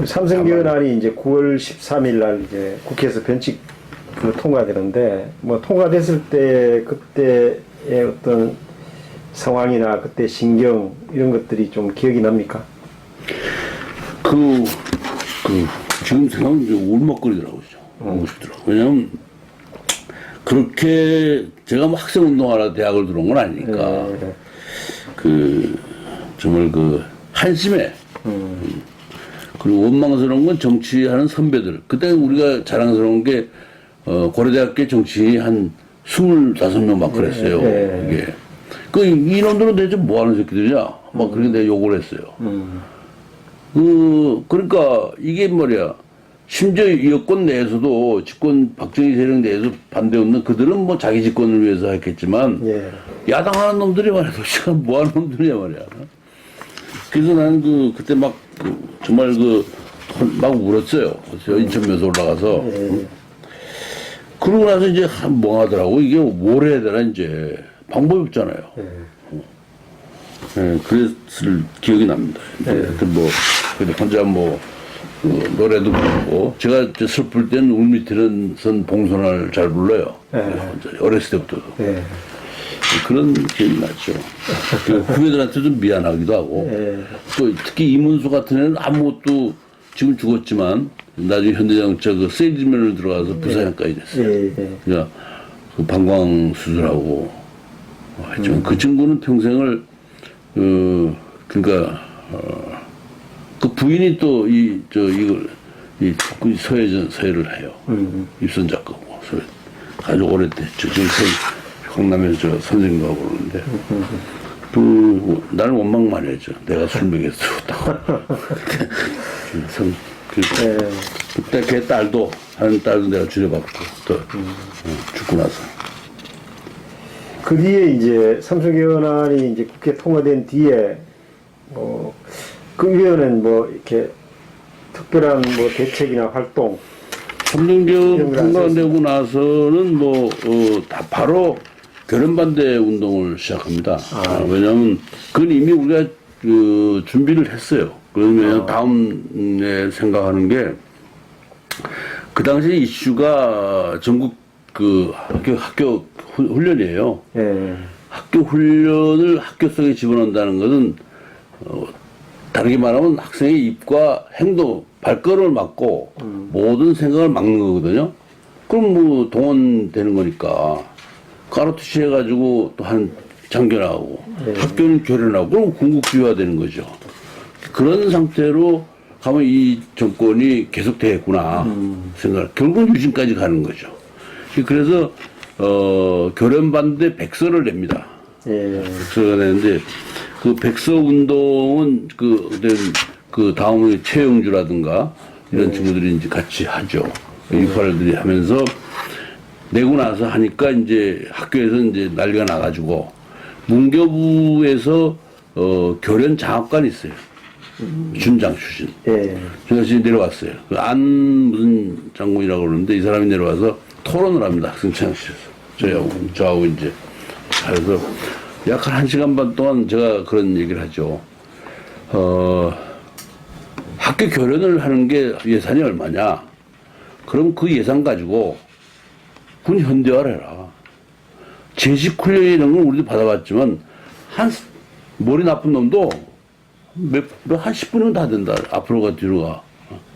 삼성개헌안이 이제 9월 13일 날 이제 국회에서 변칙 통과되는데 뭐 통과됐을 때 그때의 어떤 상황이나 그때 신경 이런 것들이 좀 기억이 납니까? 지금 생각하면 울먹거리더라고요. 울먹거리더라고요. 왜냐면 그렇게 제가 뭐 학생 운동하러 대학을 들어온 건 아니니까 정말 한심해. 그리고 원망스러운 건 정치하는 선배들. 그때 우리가 자랑스러운 게 고려대학교 정치인이 한 25명 막 그랬어요. 이게. 이놈들은 대체 뭐 하는 새끼들이냐? 막 그렇게 내가 욕을 했어요. 그러니까 이게 말이야. 심지어 여권 내에서도 박정희 세력 내에서 반대했는 그들은 뭐 자기 집권을 위해서 했겠지만 야당하는 놈들이 말이야. 도대체 뭐 하는 놈들이냐 말이야. 그래서 나는 그때 정말 막 울었어요. 인천면서 올라가서. 그러고 나서 이제 멍하더라고. 이게 뭘 해야 되나 이제. 방법이 없잖아요. 그랬을 기억이 납니다. 근데 혼자 노래도 부르고, 제가 슬플 때는 울밑에는 선 봉선화를 잘 불러요. 혼자, 어렸을 때부터도. 그런 기억이 나죠. 후배들한테 좀 미안하기도 하고, 또 특히 이문수 같은 애는 아무것도 지금 죽었지만, 나중에 현대자동차 세일즈맨으로 들어가서 부사장까지 됐어요. 그러니까 방광 수술하고, 하지만 그 친구는 평생을, 그 부인이 또 서예를 해요. 입선 작가고. 아주 오래됐죠. 지금 강남에서 선생님하고 그러는데. 나는 원망 많이 했죠. 내가 술 먹여서 죽었다고. 그때 걔 하는 딸도 내가 줄여받고, 또, 죽고 나서. 그 뒤에 이제 삼성개헌안이 이제 국회 통과된 뒤에 그 위원회는 이렇게 특별한 대책이나 활동 삼성개헌 통과되고 나서는 다 바로 결연 반대 운동을 시작합니다. 왜냐하면 그건 이미 우리가 준비를 했어요. 그러면 다음에 생각하는 게 그 당시 이슈가 전국 학교 훈련이에요. 학교 훈련을 학교 속에 집어넣는다는 것은 다르게 말하면 학생의 입과 행동, 발걸음을 막고 모든 생각을 막는 거거든요. 그럼 동원되는 거니까 까르투시 해가지고 또 장교하고 학교는 교련하고 그럼 군국주의화 되는 거죠. 그런 상태로 가면 이 정권이 계속 되겠구나 생각. 결국은 유신까지 가는 거죠. 그래서 결연 반대 백서를 냅니다. 백서가 내는데 그 백서 운동은 그 다음에 최영주라든가 이런 친구들이 이제 같이 하죠. 유파들이 하면서 내고 나서 하니까 이제 학교에서 이제 난리가 나가지고 문교부에서 결연 장학관이 있어요. 준장 출신. 제가 지금 내려왔어요. 무슨 장군이라고 그러는데 이 사람이 내려와서 토론을 합니다. 학생창실에서. 저하고 이제. 그래서 약 한 1시간 반 동안 제가 그런 얘기를 하죠. 학교 결연을 하는 게 예산이 얼마냐? 그럼 그 예산 가지고 군 현대화를 해라. 제식 훈련 이런 건 우리도 받아봤지만 머리 나쁜 놈도 한 10분이면 다 된다. 앞으로가 뒤로가.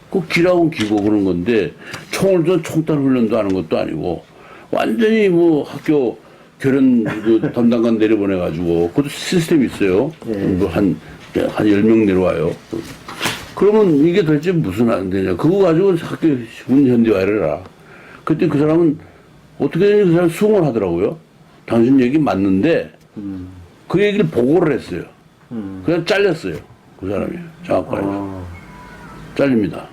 꼭 기라고 기고 그런 건데 총을 좀 총탄 훈련도 하는 것도 아니고 완전히 학교 결연 담당관 내려보내가지고 그것도 시스템이 있어요. 한 10명 내려와요. 그러면 이게 도대체 무슨 안 되냐. 그거 가지고 학교 군 현대화를 해라. 그때 그 사람은 어떻게 되는지 그 사람 수긍을 하더라고요. 당신 얘기 맞는데 그 얘기를 보고를 했어요. 그냥 잘렸어요. 그 사람이 장학관에 잘립니다.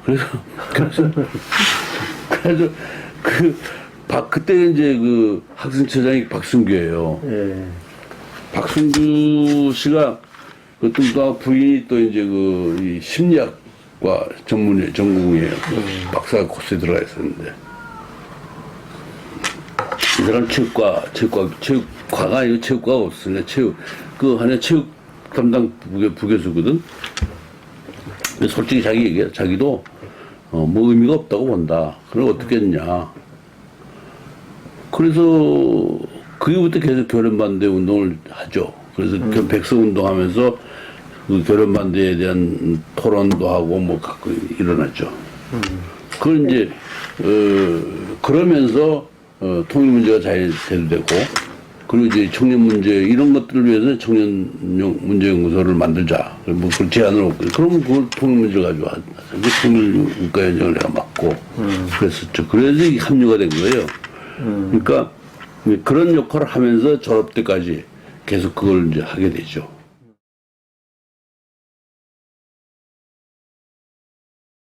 그래서 그때 이제 학생처장이 박승규예요. 박승규 씨가 또 부인이 또 이제 이 심리학과 전공이에요. 박사 코스에 들어가 있었는데 이 사람 체육과가 아니고 체육과가 없으니까 체육 담당 부교수거든. 근데 솔직히 자기 얘기해. 자기도 뭐 의미가 없다고 본다. 그럼 어떻게 했냐. 그래서 그 이후부터 계속 결연 반대 운동을 하죠. 그래서 백서 운동하면서 그 결연 반대에 대한 토론도 하고 뭐 갖고 일어났죠. 그걸 이제 그러면서 통일 문제가 잘 대두되고, 그리고 이제 청년 문제 이런 것들을 위해서 청년 문제 연구소를 만들자. 뭐 그 제안을 했고, 그러면 그걸 통일 문제를 가지고 하자. 통일 국가연정을 내가 맡고 그랬었죠. 그래서 이게 합류가 된 거예요. 그러니까 그런 역할을 하면서 졸업 때까지 계속 그걸 이제 하게 되죠.